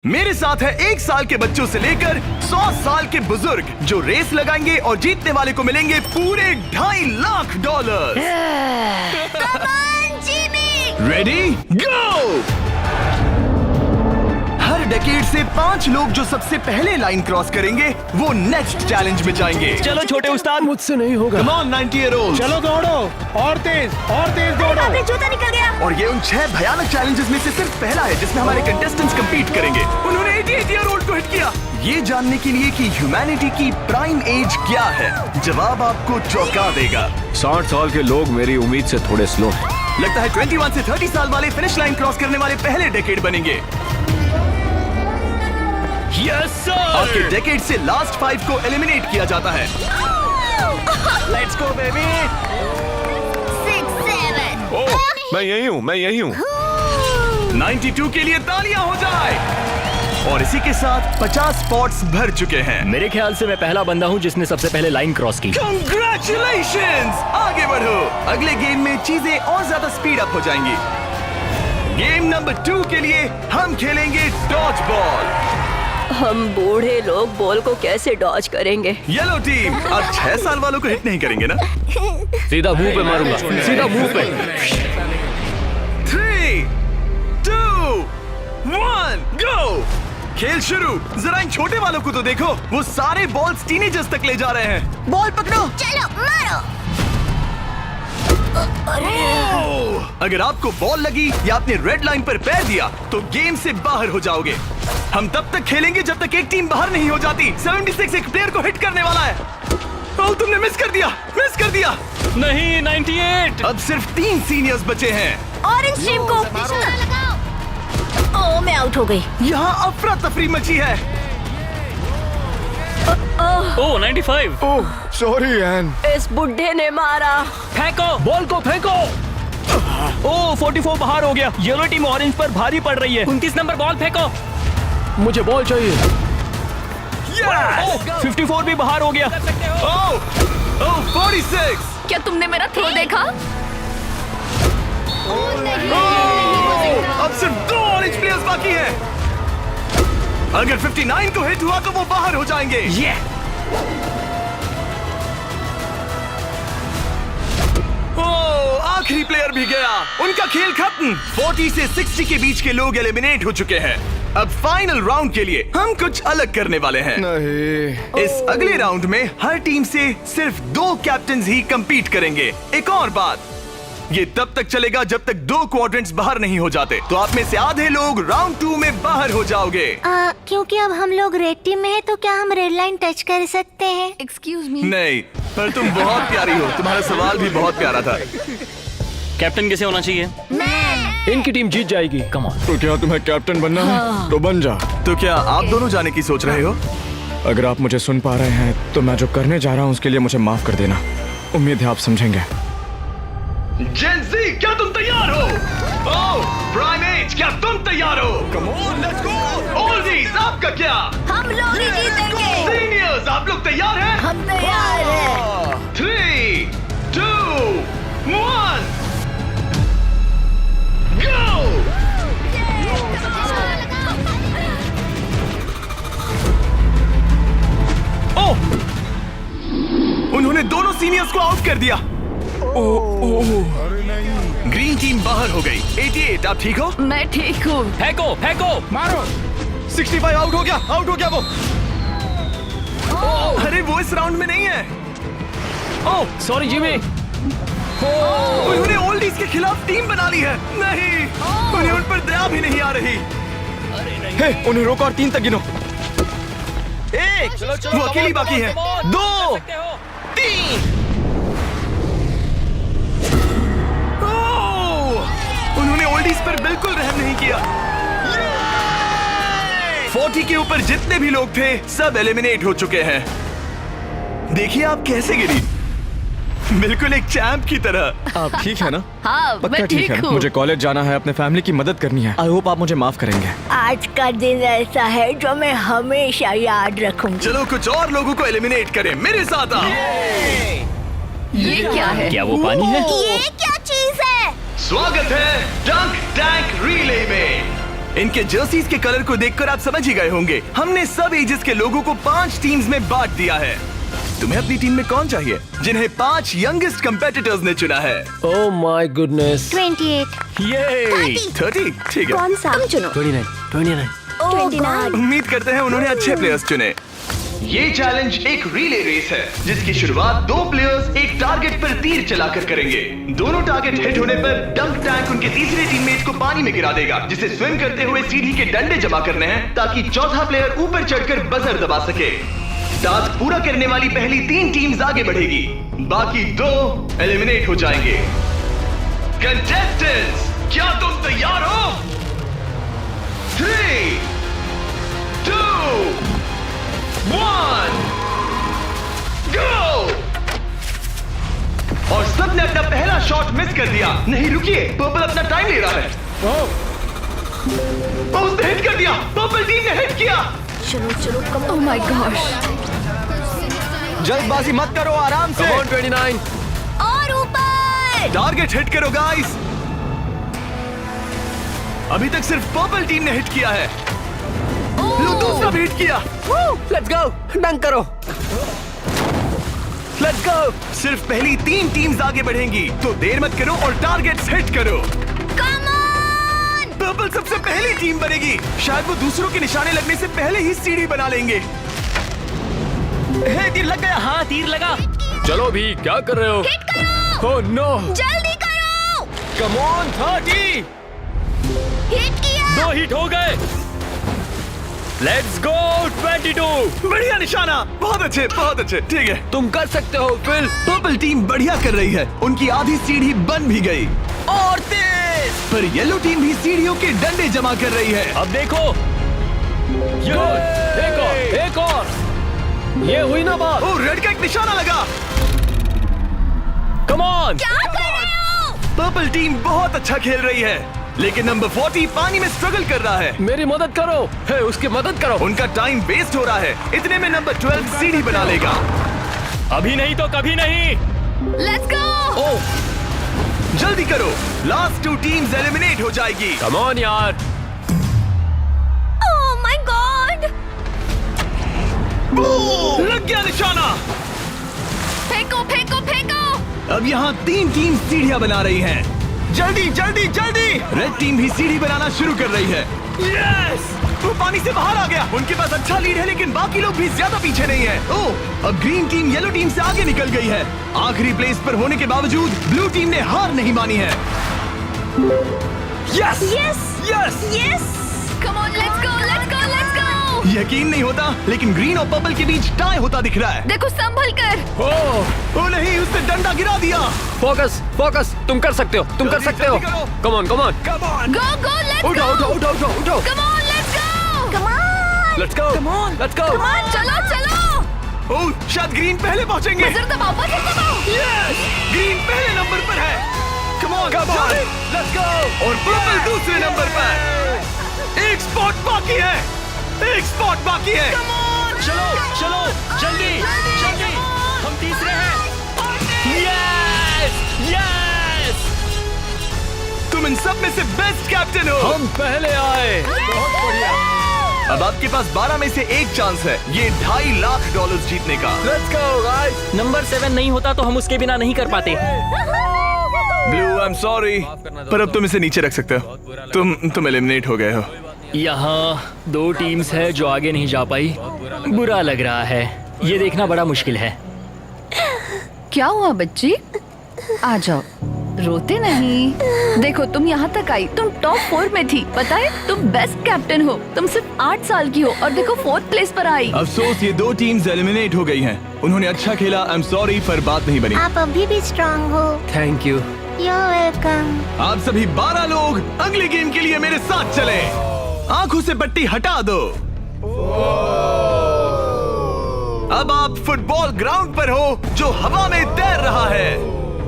मेरे साथ है 1 साल के बच्चों से लेकर 100 साल के बुजुर्ग जो रेस लगाएंगे और जीतने वाले को मिलेंगे पूरे $2.5 lakh. Come on, Jimmy! Ready go. Her decade से 5 लोग जो सबसे पहले लाइन क्रॉस करेंगे वो नेक्स्ट चैलेंज में जाएंगे। चलो छोटे उस्ताद, मुझसे नहीं होगा। Come on 90-year-olds। चलो दौड़ो और तेज दौड़ो। आपने जूता निकल गया। और ये उन 6 भयानक चैलेंजेस में से सिर्फ पहला है जिसमें हमारे कंटेस्टेंट्स कंपीट करेंगे। उन्होंने 88-year-old को हिट किया। ये जानने के लिए कि ह्यूमैनिटी की प्राइम एज क्या है, जवाब आपको चौंका देगा। 60 साल के लोग मेरी उम्मीद से थोड़े स्लो हैं। लगता है 21 से 30 साल वाले फिनिश लाइन क्रॉस करने वाले पहले डेकेड बनेंगे। Yes sir. आपके डेकेड से लास्ट 5 को एलिमिनेट किया जाता है। Let's go baby. 6, 7। ओह, मैं यही हूँ। 92 के लिए तालियां हो जाए। और इसी के साथ 50 स्पॉट्स भर चुके हैं। मेरे ख्याल से मैं पहला बंदा हूँ जिसने सबसे पहले लाइन क्रॉस की। Congratulations! आगे बढ़ो। अगले गेम में चीजें और ज्यादा स्पीड अप हो जाएंगी। गेम नंबर 2 के लिए हम खेलेंगे डॉज बॉल। हम बूढ़े लोग बॉल को कैसे डॉज करेंगे? येलो टीम अब 6 साल वालों को हिट नहीं करेंगे ना? सीधा मुंह पे मारूंगा, सीधा मुंह पे। 3, 2, 1, गो। खेल शुरू। जरा इन छोटे वालों को तो देखो, वो सारे बॉल्स टीनेजर्स तक ले जा रहे हैं। बॉल पकड़ो। चलो मारो। अगर आपको बॉल लगी या आपने रेड लाइन पर पैर दिया तो गेम से बाहर हो जाओगे। हम तब तक खेलेंगे जब तक एक टीम बाहर नहीं हो जाती। 76 एक प्लेयर को हिट करने वाला है। ओह, तुमने मिस कर दिया। नहीं, 98। अब सिर्फ 3 सीनियर्स बचे हैं। ऑरेंज टीम को लगाओ। ओह, मैं आउट हो गई। यहाँ अफरा तफरी मची है। ओह 95। ओह, सॉरी एन। इस बुढ़े ने मारा। फेंको, बॉल को फेंको। ओह 44 बाहर हो गया। येलो टीम ऑरेंज पर भारी पड़ रही है। 29 नंबर बॉल फेंको। मुझे बॉल चाहिए। Yes! 54 भी बाहर हो गया। ओह 46। क्या तुमने मेरा थ्रो देखा? अब सिर्फ 2 ऑरेंज प्लेयर्स बाकी हैं। अगर 59 को हिट हुआ तो वो बाहर हो जाएंगे। ओह, आखिरी प्लेयर भी गया। उनका खेल खत्म। 40 से 60 के बीच के लोग एलिमिनेट हो चुके हैं। अब फाइनल राउंड के लिए हम कुछ अलग करने वाले हैं। नहीं। इस अगले राउंड में हर टीम से सिर्फ 2 कैप्टन्स ही कंपीट करेंगे। एक और बात, ये तब तक चलेगा जब तक 2 क्वाड्रेंट्स बाहर नहीं हो जाते। तो आप में से आधे लोग राउंड 2 में बाहर हो जाओगे। क्योंकि अब हम लोग रेड टीम में हैं, तो क्या हम रेड लाइन टच कर सकते हैं? Excuse me. नहीं, पर तुम बहुत प्यारी हो। तुम्हारा सवाल भी बहुत प्यारा था। कैप्टन कैसे होना चाहिए? मैं इनकी टीम जीत जाएगी। Come on. तो क्या तुम्हें कैप्टन बनना है? तो बन जा। तो क्या आप दोनों जाने की सोच रहे हो? अगर आप मुझे सुन पा रहे हैं तो मैं जो करने जा रहा हूँ उसके लिए मुझे माफ कर देना। उम्मीद है आप समझेंगे। जेन ज़ी, क्या तुम तैयार हो? ओह, प्राइमेट, क्या तुम तैयार हो? Come on, let's go. Oldies, आपका क्या? हम लोग ही जीतेंगे। सीनियर्स, आप लोग तैयार हैं? हम तैयार हैं। 3, 2, 1, go! ओह! उन्होंने दोनों सीनियर्स को आउट कर दिया। ग्रीन टीम बाहर हो गई। 88, आप ठीक हो? मैं ठीक हूँ। फेंको। मारो। 65 आउट हो गया वो। अरे वो इस राउंड में नहीं है। Oh sorry Jimmy. उन्होंने ओल्डीज के खिलाफ टीम बना ली है। नहीं, उन्हें उन पर दया भी नहीं आ रही। हे, उन्हें रोको और 3 तक गिनो। 1, वो अकेली बाकी है। 2, 3। उन्होंने ओल्डीज पर बिल्कुल रहम नहीं किया। 40 के ऊपर जितने भी लोग थे सब एलिमिनेट हो चुके हैं। देखिए आप कैसे गिरी, बिल्कुल एक चैंप की तरह। आप ठीक है ना? हाँ, पक्का मैं ठीक है। हूँ। मुझे कॉलेज जाना है, अपने फैमिली की मदद करनी है। आई होप आप मुझे माफ करेंगे। आज का दिन ऐसा है जो मैं हमेशा याद रखूंगी। चलो कुछ और लोगों को एलिमिनेट करें। मेरे साथ आओ। ये क्या है? क्या वो पानी है? ये क्या चीज है? स्वागत है डंक टैंक रिले में। इनके जर्सीज के कलर को देखकर आप समझ ही गए होंगे। हमने सब एजेस के लोगों को 5 टीम्स में बांट दिया है। तुम्हें अपनी टीम में कौन चाहिए? जिन्हें 5 यंगेस्ट कंपेटिटर्स ने चुना है। Oh my goodness. 28। ये 30, ठीक है। कौन सा? तुम चुनो। 29। 29। उम्मीद करते हैं उन्होंने अच्छे प्लेयर्स चुने। ये चैलेंज एक रिले रेस है जिसकी शुरुआत 2 प्लेयर्स एक टारगेट पर तीर चलाकर करेंगे। दोनों टारगेट हिट होने पर डंक टैंक उनके तीसरे टीममेट को पानी में गिरा देगा, जिसे स्विम करते हुए सीढ़ी के डंडे जमा करने हैं ताकि चौथा प्लेयर ऊपर चढ़कर बजर दबा सके। टास्क पूरा करने वाली पहली 3 टीम्स आगे बढ़ेगी, बाकी 2 एलिमिनेट हो जाएंगे। कंटेस्टेंट्स, क्या तुम तैयार हो? 3, 2, 1, गो! और सबने अपना पहला शॉट मिस कर दिया। नहीं रुकिए, पर्पल अपना टाइम ले रहा है। उसने हिट कर दिया। पर्पल टीम ने हिट किया। चलो चलो कम। Oh my gosh. जल्दबाजी मत करो, आराम से। Come on 29। और ऊपर। टारगेट हिट करो गाइस। अभी तक सिर्फ पर्पल टीम ने हिट किया है। लो, दूसरा भी हिट किया। लेट्स गो, डंक करो। Let's go. सिर्फ पहली 3 टीम्स आगे बढ़ेंगी, तो देर मत करो और टारगेट्स हिट करो। Come on. पर्पल सबसे पहली टीम बनेगी। शायद वो दूसरों के निशाने लगने से पहले ही सीढ़ी बना लेंगे। तीर लग गया। हाँ, तीर लगा। चलो भी, क्या कर रहे हो? हिट करो। Oh no. जल्दी करो। Come on 30। हिट किया। 2 हिट हो गए। Let's go 22। बढ़िया निशाना। बहुत अच्छे, बहुत अच्छे। ठीक है, तुम कर सकते हो फिल। पर्पल टीम बढ़िया कर रही है। उनकी आधी सीढ़ी बन भी गई। और तेज। पर येलो टीम भी सीढ़ियों के डंडे जमा कर रही है। अब देखो। गुड। एक और। ये हुई ना बात। ओ, रेड का एक निशाना लगा। Come on. क्या कर रहे हो? पर्पल टीम बहुत अच्छा खेल रही है, लेकिन नंबर 40 पानी में स्ट्रगल कर रहा है। मेरी मदद करो। हे, उसकी मदद करो। उनका टाइम वेस्ट हो रहा है। इतने में नंबर 12 सीढ़ी बना लेगा। अभी नहीं तो कभी नहीं। Let's go. ओह, जल्दी करो, लास्ट 2 टीम्स एलिमिनेट हो जाएगी। कम ऑन यार। Oh my God. लग गया निशाना। फेंको फेंको फेंको। अब यहाँ 3 टीम सीढ़ियाँ बना रही हैं। जल्दी जल्दी जल्दी। रेड टीम भी सीढ़ी बनाना शुरू कर रही है। यस! वो पानी से बाहर आ गया। उनके पास अच्छा लीड है, लेकिन बाकी लोग भी ज्यादा पीछे नहीं है। ओह, अब ग्रीन टीम येलो टीम से आगे निकल गई है। आखिरी प्लेस पर होने के बावजूद ब्लू टीम ने हार नहीं मानी है। Yes yes yes. Yes. Come on, let's go let's go let's go. यकीन नहीं होता, लेकिन ग्रीन और पर्पल के बीच टाई होता दिख रहा है। देखो संभल कर। ओ नहीं, उसने डंडा गिरा दिया। फोकस फोकस, तुम कर सकते हो, तुम कर जल्दी, सकते हो। जल्दी करो। Come on come on. Come on. Go go let's उठो गो। उठो उठो उठो उठो। Come on let's go. Come on. Let's go. Come on. Let's go. Come on, चलो चलो। ओह, शायद ग्रीन पहले पहुंचेंगे। बजर दबाओ बजर दबाओ। यस! ग्रीन पहले नंबर पर है। Come on, Come on. Let's go. और पर्पल दूसरे नंबर पर। एक स्पॉट बाकी है। एक स्पॉट बाकी है। चलो चलो जल्दी जल्दी। हम तीसरे हैं। Yes yes. तुम इन सब में से बेस्ट कैप्टन हो। हम पहले आए। बहुत बढ़िया। अब आपके पास 12 में से 1 चांस है ये $2.5 लाख जीतने का। Let's go guys. नंबर 7 नहीं होता तो हम उसके बिना नहीं कर पाते। ब्लू, आई एम सॉरी, पर अब तुम इसे नीचे रख सकते हो। तुम एलिमिनेट हो गए हो। यहाँ 2 टीम्स है जो आगे नहीं जा पाई। बुरा लग रहा है। ये देखना बड़ा मुश्किल है। क्या हुआ बच्ची? आ जाओ, रोते नहीं। देखो तुम यहाँ तक आई, तुम टॉप 4 में थी, पता है? तुम बेस्ट कैप्टन हो। तुम सिर्फ 8 साल की हो और देखो 4th प्लेस पर आई। अफसोस, ये 2 टीम्स एलिमिनेट हो गई हैं। उन्होंने अच्छा खेला, आई एम सॉरी, पर बात नहीं बनी। आप अभी भी स्ट्रांग हो। Thank you. You're welcome। आप सभी 12 लोग अगले गेम के लिए मेरे साथ चले। आंखों से पट्टी हटा दो। अब आप फुटबॉल ग्राउंड पर हो जो हवा में तैर रहा है।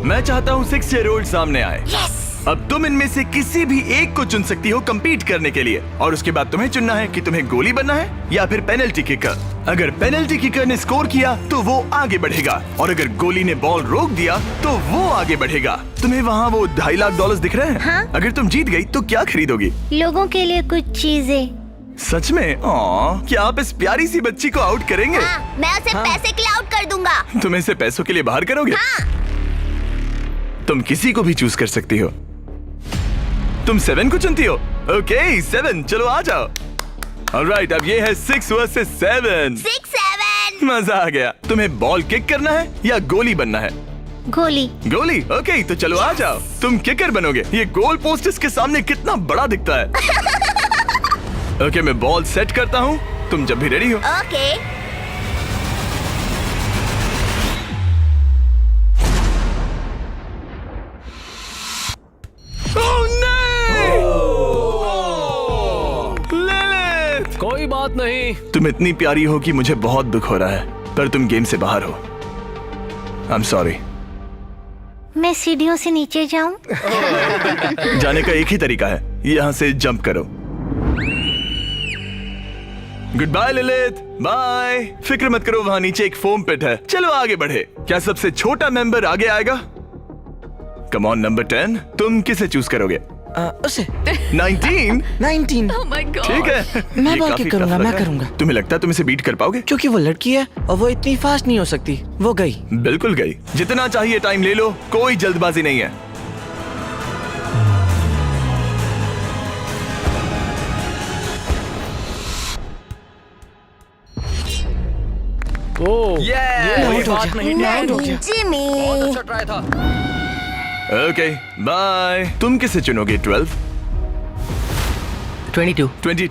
मैं चाहता हूँ 6 ईयर ओल्ड सामने आए। Yes। अब तुम इनमें से किसी भी एक को चुन सकती हो compete करने के लिए, और उसके बाद तुम्हें चुनना है कि तुम्हें गोली बनना है या फिर पेनल्टी किकर। अगर पेनल्टी किकर ने स्कोर किया तो वो आगे बढ़ेगा, और अगर गोली ने बॉल रोक दिया तो वो आगे बढ़ेगा। तुम्हें वहाँ वो $2.5 लाख दिख रहे हैं? हाँ। अगर तुम जीत गई तो क्या खरीदोगी? लोगों के लिए कुछ चीजें। सच में? क्या आप इस प्यारी सी बच्ची को आउट करेंगे? हाँ, मैं उसे पैसे के लिए आउट कर दूंगा। तुम इसे पैसों के लिए बाहर करोगे? हाँ। तुम किसी को भी चूज कर सकती हो। तुम 7 को चुनती हो? ओके 7, चलो आ जाओ। ऑलराइट, अब ये है 6 वर्सेस 7। 6-7। मजा आ गया। तुम्हें बॉल किक करना है या गोली बनना है? गोली। गोली? ओके, तो चलो आ जाओ। तुम किकर बनोगे। ये गोल पोस्ट इसके सामने कितना बड़ा दिखता है। ओके, मैं बॉल सेट करता हूँ, तुम जब भी रेडी हो। ओके। लिलिथ! कोई बात नहीं। तुम इतनी प्यारी हो कि मुझे बहुत दुख हो रहा है, पर तुम गेम से बाहर हो। I am sorry. मैं सीढ़ियों से नीचे जाऊं? जाने का एक ही तरीका है, यहाँ से जंप करो। Good bye Lilith, bye. फिक्र मत करो, वहाँ नीचे एक फोम पिट है। चलो आगे बढ़े। क्या सबसे छोटा मेंबर आगे आएगा? कम ऑन नंबर 10, तुम किसे चूज करोगे? उसे 19? 19। Oh my God. ठीक है, मैं ये बॉल काफी किक करूंगा, tough लग मैं रहा है। करूंगा। तुम्हें लगता है तुम इसे बीट कर पाओगे? क्योंकि वो लड़की है और वो इतनी फास्ट नहीं हो सकती। वो गई। बिल्कुल गई। जितना चाहिए टाइम ले लो, कोई जल्दबाजी नहीं है। ओह, ये आउट हो बात गया। नहीं। आउट हो गया। जिमी। अच्छा ट्राई था। Okay bye. तुम किसे चुनोगे? 12? 22। 22?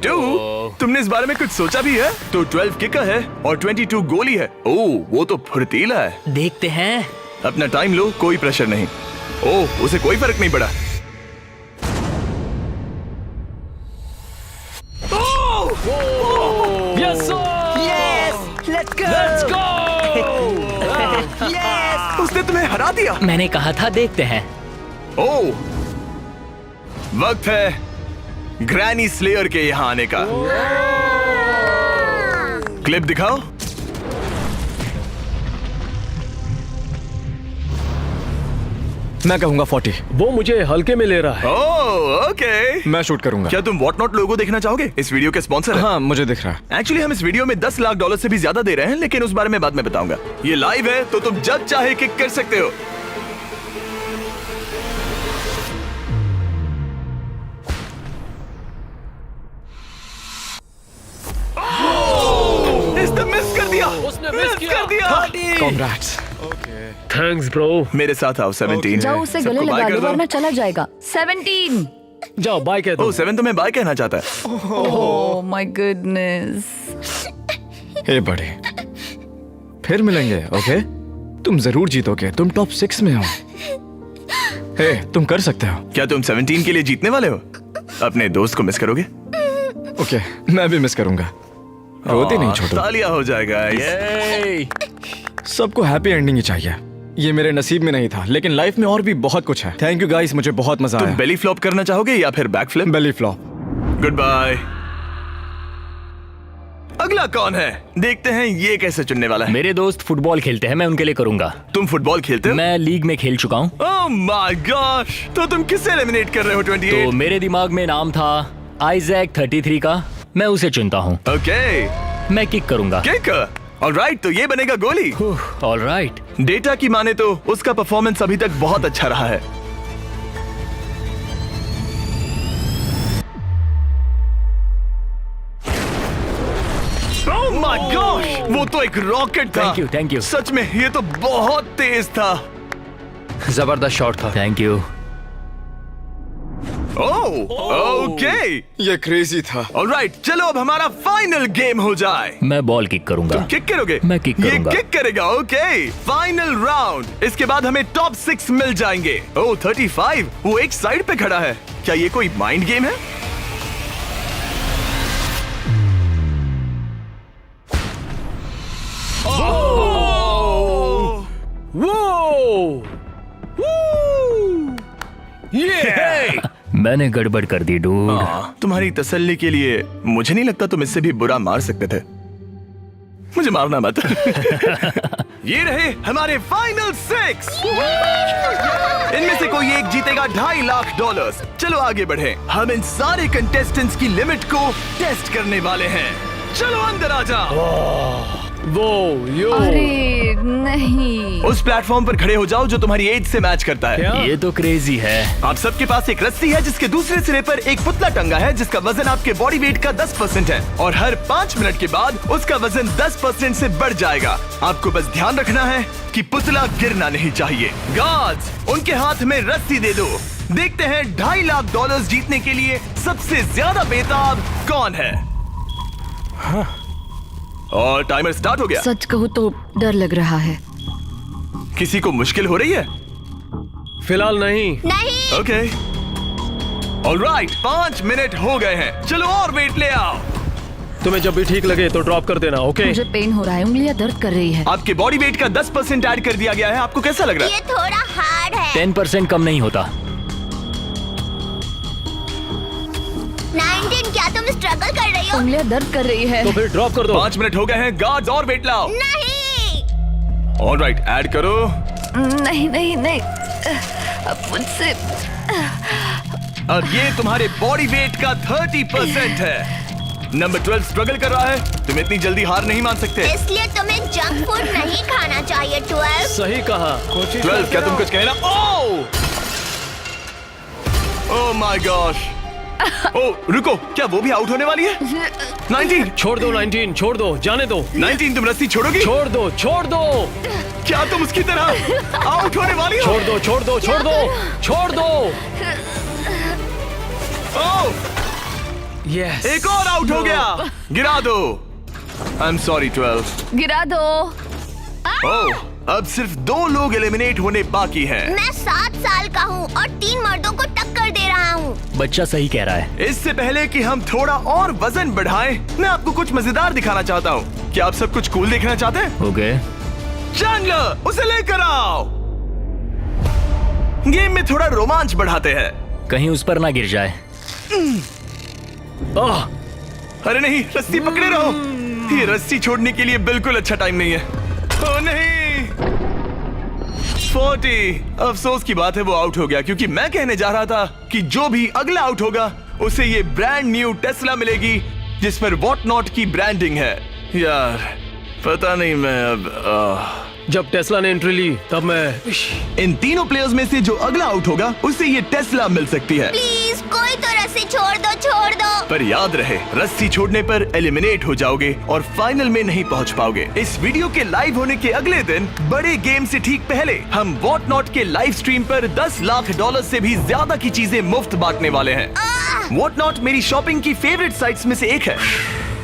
तुमने इस बारे में कुछ सोचा भी है? तो 12 किकर है और 22 गोली है। ओह, वो तो फुर्तीला है। देखते हैं। अपना टाइम लो, कोई प्रेशर नहीं। ओह, उसे कोई फर्क नहीं पड़ा। Yes sir. Let's go! उसने तुम्हें हरा दिया। मैंने कहा था देखते हैं। ओह, वक्त है ग्रैनी स्लेयर के यहाँ आने का। क्लिप दिखाओ। मैं कहूंगा 40। वो मुझे हल्के में ले रहा है। Oh okay. मैं शूट करूंगा। क्या तुम व्हाट नॉट लोगो देखना चाहोगे? इस वीडियो के स्पॉन्सर है। हाँ, मुझे दिख रहा है। एक्चुअली हम इस वीडियो में $10 लाख से भी ज्यादा दे रहे हैं, लेकिन उस बारे में बाद में बताऊंगा। ये लाइव है तो तुम जब चाहे किक कर सकते हो। इसने मिस कर दिया। उसने मिस किया। कर दिया। Congrats. Thanks bro. मेरे साथ आओ। 17 जाओ है। उसे सबको गले बाय लगा कर लो दो। वरना चला जाएगा। 17। जाओ बाय कह दो। ओह, 7 तुम्हें बाय कहना चाहता है। Oh my goodness. हे बड़े, फिर मिलेंगे। ओके, तुम जरूर जीतोगे। तुम टॉप 6 में हो। हे, तुम कर सकते हो। क्या तुम 17 के लिए जीतने वाले हो? अपने दोस्त को मिस करोगे? ओके, मैं भी मिस करूंगा। रोते नहीं छोटू। तालियां हो जाएगा। Yay! सबको हैप्पी एंडिंग ही चाहिए। ये मेरे नसीब में नहीं था, लेकिन लाइफ में और भी बहुत कुछ है। थैंक यू गाइस, मुझे बहुत मजा तुम आया। बेली फ्लॉप करना चाहोगे या फिर back flip? Belly flop. Good bye. अगला कौन है? देखते हैं ये कैसे चुनने वाला है। मेरे दोस्त फुटबॉल खेलते हैं, मैं उनके लिए करूंगा। तुम फुटबॉल खेलते हो? मैं लीग में खेल चुका हूँ। ओह माय गॉश, तो तुम किसे एलिमिनेट कर रहे हो? 28? तो मेरे दिमाग में नाम था आइजैक 33 का। मैं उसे चुनता हूँ। ओके, मैं किक करूंगा। किक। ऑलराइट, तो ये बनेगा गोली। ऑलराइट। डेटा की माने तो उसका परफॉर्मेंस अभी तक बहुत अच्छा रहा है। ओह माय गॉश, वो तो एक रॉकेट था। Thank you. सच में ये तो बहुत तेज था। जबरदस्त शॉट था। Thank you. ओह ओके, ये क्रेजी था। ऑलराइट, चलो अब हमारा फाइनल गेम हो जाए। मैं बॉल किक करूंगा। तुम किक करोगे? मैं किक करूंगा। ये किक करेगा। Okay, final round. इसके बाद हमें टॉप 6 मिल जाएंगे। ओह 35, वो एक साइड पे खड़ा है। क्या ये कोई माइंड गेम है? वो ये मैंने गड़बड़ कर दी डूड। तुम्हारी तसल्ली के लिए मुझे नहीं लगता तुम इससे भी बुरा मार सकते थे। मुझे मारना मत। ये रहे हमारे फाइनल 6। इनमें से कोई एक जीतेगा $2.5 लाख। चलो आगे बढ़े। हम इन सारे कंटेस्टेंट्स की लिमिट को टेस्ट करने वाले हैं। चलो अंदर आ जाओ। वो यो अरे नहीं। उस प्लेटफॉर्म पर खड़े हो जाओ जो तुम्हारी एज से मैच करता है। क्या? ये तो क्रेजी है। आप सबके पास एक रस्सी है जिसके दूसरे सिरे पर एक पुतला टंगा है जिसका वजन आपके बॉडी वेट का 10% है और हर 5 मिनट के बाद उसका वजन 10% से बढ़ जाएगा। आपको बस ध्यान रखना है कि पुतला गिरना नहीं चाहिए। गार्ड्स, उनके हाथ में रस्सी दे दो। देखते हैं $2.5 लाख जीतने के लिए सबसे ज्यादा बेताब कौन है। और टाइमर स्टार्ट हो गया। सच कहूँ तो डर लग रहा है। किसी को मुश्किल हो रही है? फिलहाल नहीं। नहीं। ओके ऑलराइट, 5 मिनट हो गए हैं। चलो और वेट ले आओ। तुम्हें जब भी ठीक लगे तो ड्रॉप कर देना। ओके मुझे पेन हो रहा है, उंगलियां दर्द कर रही है। आपके बॉडी वेट का 10% ऐड कर दिया गया है। आपको कैसा लग रहा है? ये थोड़ा हार्ड है। 10% कम नहीं होता। 19, क्या तुम स्ट्रगल कर रही हो? उंगलियां दर्द कर रही है। तो फिर ड्रॉप कर दो। 5 मिनट हो गए हैं। गार्ड्स और वेट लाओ। नहीं। ऑलराइट, ऐड करो। नहीं नहीं नहीं, अब मुझसे अब ये तुम्हारे बॉडी वेट का 30% है। नंबर 12 स्ट्रगल कर रहा है। तुम इतनी जल्दी हार नहीं मान सकते। इसलिए तुम्हें जंक फूड नहीं खाना चाहिए। 12। सही कहा। 12, क्या तुम कुछ कहना? Oh my gosh. ओह रुको, क्या वो भी आउट होने वाली है? 19, छोड़ दो 19, छोड़ दो, जाने दो। 19, तुम रस्सी छोड़ोगी? छोड़ दो, छोड़ दो, क्या तुम उसकी तरह आउट होने वाली हो? छोड़ दो, छोड़ दो, छोड़ दो, छोड़ दो। ओह, यस। एक और आउट हो गया। गिरा दो। I am sorry 12। गिरा दो। ओह, अब सिर्फ 2 लोग एलिमिनेट होने बाकी हैं। मैं 7 साल का हूँ और 3 मर्दों को टक्कर दे रहा हूँ। बच्चा सही कह रहा है। इससे पहले कि हम थोड़ा और वजन बढ़ाएं, मैं आपको कुछ मजेदार दिखाना चाहता हूँ। क्या आप सब कुछ कूल देखना चाहते हैं? ओके। चैंडलर, उसे लेकर आओ। गेम में थोड़ा रोमांच बढ़ाते हैं। कहीं उस पर ना गिर जाए। आह, अरे नहीं, रस्सी पकड़े रहो। ये रस्सी छोड़ने के लिए बिल्कुल अच्छा टाइम नहीं है। ओह नहीं, 40। अफसोस की बात है वो आउट हो गया, क्योंकि मैं कहने जा रहा था कि जो भी अगला आउट होगा उसे ये ब्रांड न्यू टेस्ला मिलेगी जिस पर वॉट नॉट की ब्रांडिंग है। यार पता नहीं, मैं अब जब टेस्ला ने एंट्री ली तब मैं इन तीनों प्लेयर्स में से जो अगला आउट होगा उसे ये टेस्ला मिल सकती है। प्लीज कोई तो रस्सी छोड़ दो, छोड़ दो। पर याद रहे, रस्सी छोड़ने पर एलिमिनेट हो जाओगे और फाइनल में नहीं पहुंच पाओगे। इस वीडियो के लाइव होने के अगले दिन, बड़े गेम से ठीक पहले, हम वॉट नॉट के लाइव स्ट्रीम पर $10 लाख से भी ज्यादा की चीजें मुफ्त बांटने वाले हैं। वॉट नॉट मेरी शॉपिंग की फेवरेट साइट्स में से एक है।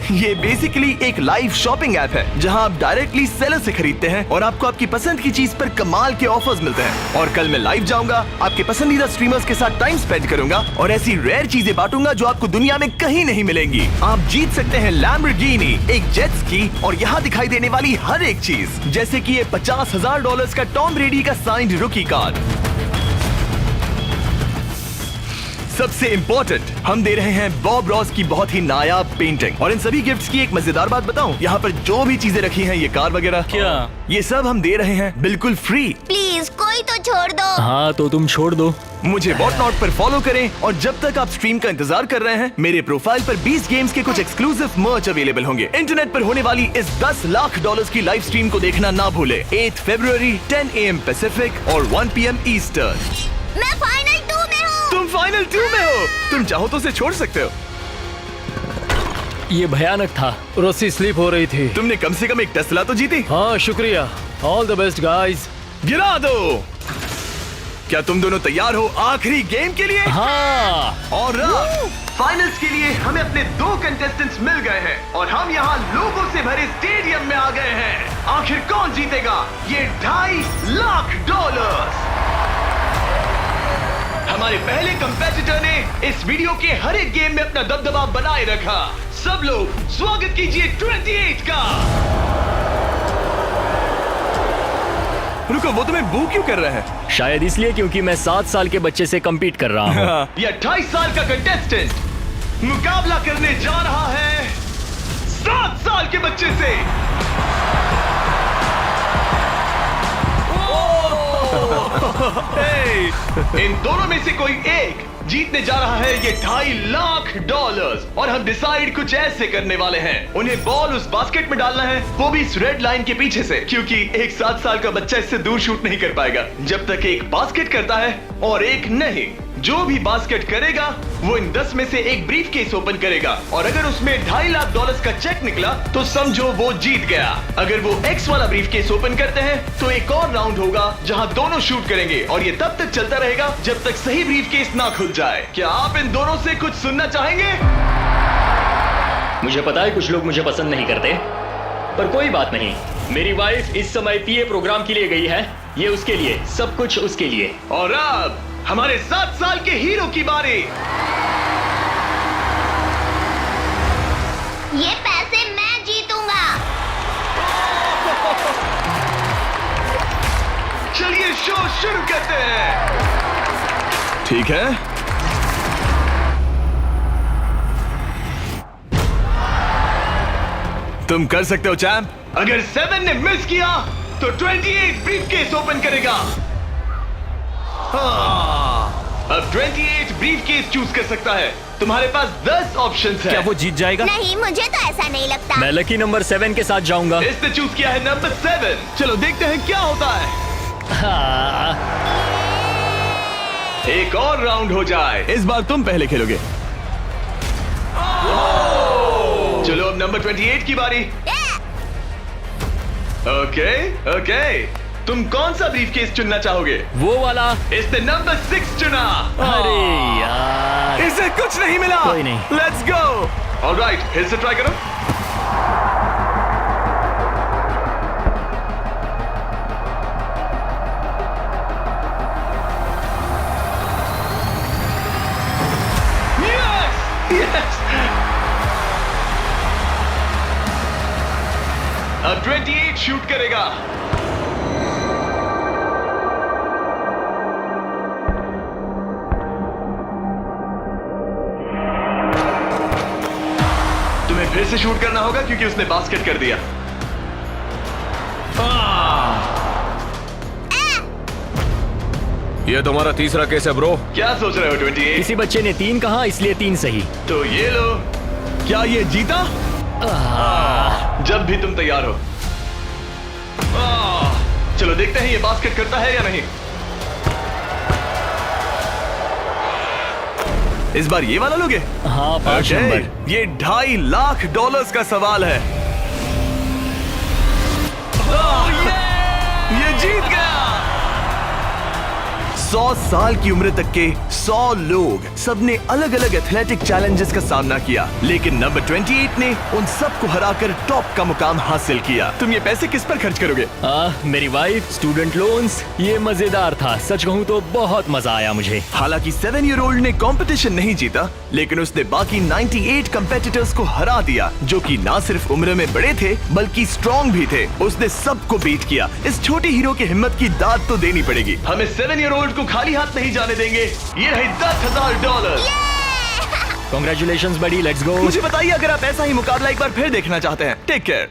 ये बेसिकली एक लाइव शॉपिंग ऐप है जहां आप डायरेक्टली सेलर से खरीदते हैं और आपको आपकी पसंद की चीज पर कमाल के ऑफर्स मिलते हैं। और कल मैं लाइव जाऊंगा, आपके पसंदीदा स्ट्रीमर्स के साथ टाइम स्पेंड करूंगा और ऐसी रेयर चीजें बांटूंगा जो आपको दुनिया में कहीं नहीं मिलेंगी। आप जीत सकते हैं लैम्बोर्गिनी, एक जेट स्की और यहाँ दिखाई देने वाली हर एक चीज, जैसे कि ये $50,000 का टॉम ब्रेडी का साइंड रुकी कार्ड। सबसे इम्पोर्टेंट, हम दे रहे हैं बॉब रॉस की बहुत ही नायाब पेंटिंग। और इन सभी गिफ्ट्स की एक मजेदार बात बताऊं, यहाँ पर जो भी चीजें रखी हैं, ये कार वगैरह, क्या? ये सब हम दे रहे हैं बिल्कुल फ्री। प्लीज कोई तो छोड़ दो। हाँ तो तुम छोड़ दो। मुझे वॉट नॉट पर फॉलो करें और जब तक आप स्ट्रीम का इंतजार कर रहे हैं, मेरे प्रोफाइल पर 20 गेम्स के कुछ एक्सक्लूसिव मर्च अवेलेबल होंगे। इंटरनेट पर होने वाली इस $10 लाख की लाइव स्ट्रीम को देखना ना भूले। 8 फरवरी 10 AM पैसिफिक और 1 PM ईस्टर्न। मैं फाइनल 2 में हूँ। तुम फाइनल 2 में हो। तुम चाहो तो उसे छोड़ सकते हो। ये भयानक था। रस्सी स्लिप हो रही थी। तुमने कम से कम एक टेस्ला तो जीती। हाँ शुक्रिया। All the best guys. गिरा दो। क्या तुम दोनों तैयार हो आखिरी गेम के लिए? हाँ। और फाइनल्स के लिए हमें अपने 2 कंटेस्टेंट्स मिल गए हैं और हम यहाँ लोगों से भरे स्टेडियम में आ गए हैं। आखिर कौन जीतेगा ये $2.5 लाख? हमारे पहले कंपेटिटर ने इस वीडियो के हर एक गेम में अपना दबदबा बनाए रखा। सब लोग स्वागत कीजिए 28 का। रुको तो वो तुम्हें बू क्यों कर रहा है? शायद इसलिए क्योंकि मैं 7 साल के बच्चे से कम्पीट कर रहा हूँ। ये 28 साल का कंटेस्टेंट मुकाबला करने जा रहा है 7 साल के बच्चे से। हे, इन दोनों में से कोई एक जीतने जा रहा है ये $2.5 लाख और हम डिसाइड कुछ ऐसे करने वाले हैं। उन्हें बॉल उस बास्केट में डालना है, वो भी इस रेड लाइन के पीछे से, क्योंकि एक 7 साल का बच्चा इससे दूर शूट नहीं कर पाएगा जब तक एक बास्केट करता है और एक नहीं। जो भी बास्केट करेगा वो इन 10 में से एक ब्रीफ केस ओपन करेगा और अगर उसमें $2.5 लाख का चेक निकला तो समझो वो जीत गया। अगर वो X वाला ब्रीफ केस ओपन करते हैं तो एक और राउंड होगा जहां दोनों शूट करेंगे और ये तब तक चलता रहेगा जब तक सही ब्रीफ केस ना खुल जाए। क्या आप इन दोनों से कुछ सुनना चाहेंगे? मुझे पता है कुछ लोग मुझे पसंद नहीं करते, पर कोई बात नहीं। मेरी वाइफ इस समय पीए प्रोग्राम के लिए गई है, ये उसके लिए, सब कुछ उसके लिए। और अब हमारे 7 साल के हीरो की बारी। ये पैसे मैं जीतूंगा। चलिए शो शुरू करते हैं। ठीक है, तुम कर सकते हो चैंप। अगर 7 ने मिस किया तो 28 ब्रीफकेस ओपन करेगा। अब 28 ब्रीफकेस चूज कर सकता है। तुम्हारे पास 10 ऑप्शंस हैं। क्या वो जीत जाएगा? नहीं, मुझे तो ऐसा नहीं लगता। मैं लकी नंबर 7 के साथ जाऊंगा। इसने चूज किया है नंबर 7। चलो देखते हैं क्या होता है। एक और राउंड हो जाए। इस बार तुम पहले खेलोगे। चलो अब नंबर 28 की बारी। ओके ओके, तुम कौन सा ब्रीफकेस चुनना चाहोगे? वो वाला। इसने नंबर 6 चुना। अरे यार, इसे कुछ नहीं मिला। कोई नहीं। Let's go. ऑलराइट, फिर से ट्राई करो। यस, अब 28 शूट करेगा। तुम्हें फिर से शूट करना होगा क्योंकि उसने बास्केट कर दिया। ये तुम्हारा तीसरा केस है ब्रो। क्या सोच रहे हो 28? किसी बच्चे ने 3 कहा इसलिए 3 सही। तो ये लो। क्या ये जीता? जब भी तुम तैयार हो। चलो देखते हैं ये बास्केट करता है या नहीं। इस बार ये वाला लोगे? हाँ, 5 Okay, नंबर। ये $2.5 लाख का सवाल है। ये जीत गया। 100 साल की उम्र तक के 100 लोग, सबने अलग अलग एथलेटिक चैलेंजेस का सामना किया, लेकिन नंबर 28 ने उन सबको हराकर टॉप का मुकाम हासिल किया। तुम ये पैसे किस पर खर्च करोगे? मेरी वाइफ, स्टूडेंट लोन्स। ये मजेदार था, सच कहूँ तो बहुत मजा आया मुझे। हालांकि 7-year-old ने कंपटीशन नहीं जीता, लेकिन उसने बाकी 98 कंपेटिटर्स को हरा दिया, जो कि ना सिर्फ उम्र में बड़े थे बल्कि स्ट्रॉन्ग भी थे। उसने सबको बीट किया। इस छोटे हीरो की हिम्मत की दाद तो देनी पड़ेगी। हमें 7-year-old को खाली हाथ नहीं जाने देंगे। ये रहे $10,000। Congratulations buddy, let's go। मुझे बताइए अगर आप ऐसा ही मुकाबला एक बार फिर देखना चाहते हैं। Take care.